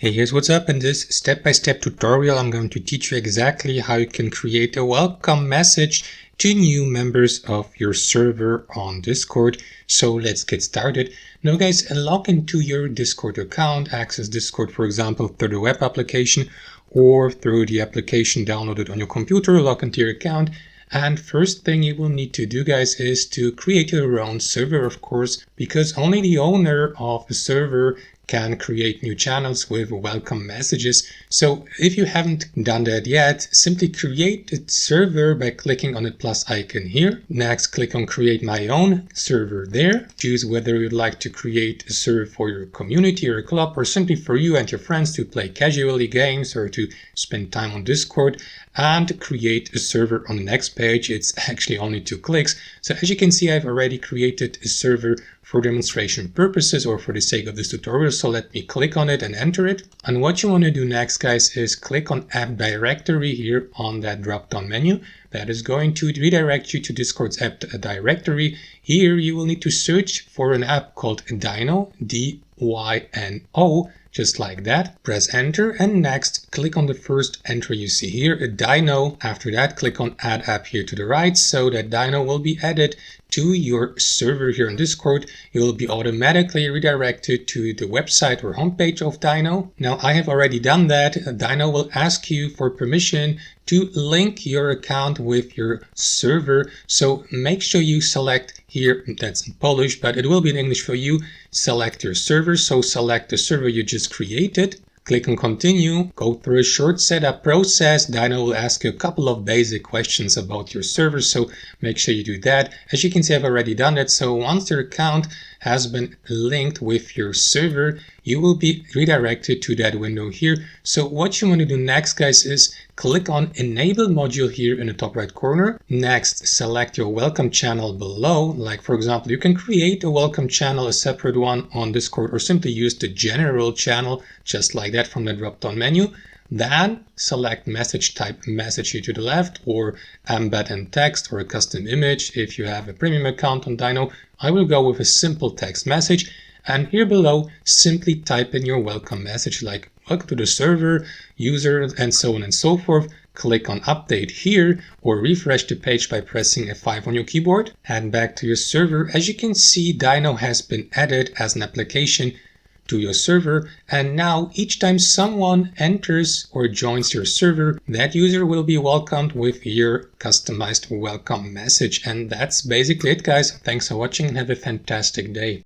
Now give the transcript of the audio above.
Hey, here's what's up. In this step-by-step tutorial, I'm going to teach you exactly how you can create a welcome message to new members of your server on Discord. So let's get started. Now guys, log into your Discord account, access Discord, for example, through the web application or through the application downloaded on your computer, log into your account. And first thing you will need to do, guys, is to create your own server, of course, because only the owner of the server can create new channels with welcome messages. So if you haven't done that yet, simply create a server by clicking on the plus icon here. Next, click on create my own server there. Choose whether you'd like to create a server for your community or a club, or simply for you and your friends to play casually games or to spend time on Discord, and create a server on the next page. It's actually only 2 clicks. So as you can see, I've already created a server for demonstration purposes or for the sake of this tutorial. So let me click on it and enter it. And what you want to do next, guys, is click on app directory here on that drop down menu. That is going to redirect you to Discord's app directory. Here you will need to search for an app called Dyno, D-Y-N-O, just like that. Press enter and next click on the first entry you see here, a Dyno. After that, click on add app here to the right so that Dyno will be added to your server here on Discord. You will be automatically redirected to the website or homepage of Dyno. Now I have already done that. Dyno will ask you for permission to link your account with your server. So make sure you select here, that's in Polish, but it will be in English for you. Select your server. So select the server you just created. Click on continue, go through a short setup process. Dyno will ask you a couple of basic questions about your server, so make sure you do that. As you can see, I've already done it. So once your account has been linked with your server, you will be redirected to that window here. So what you want to do next, guys, is click on enable module here in the top right corner. Next, select your welcome channel below. Like for example, you can create a welcome channel, a separate one on Discord, or simply use the general channel just like that from the drop down menu. Then select message type message here to the left, or embed in text or a custom image if you have a premium account on Dyno. I will go with a simple text message, and here below simply type in your welcome message like welcome to the server, user, and so on and so forth. Click on update here or refresh the page by pressing F5 on your keyboard. Head back to your server. As you can see, Dyno has been added as an application to your server, and now each time someone enters or joins your server, that user will be welcomed with your customized welcome message. And that's basically it, guys. Thanks for watching and have a fantastic day.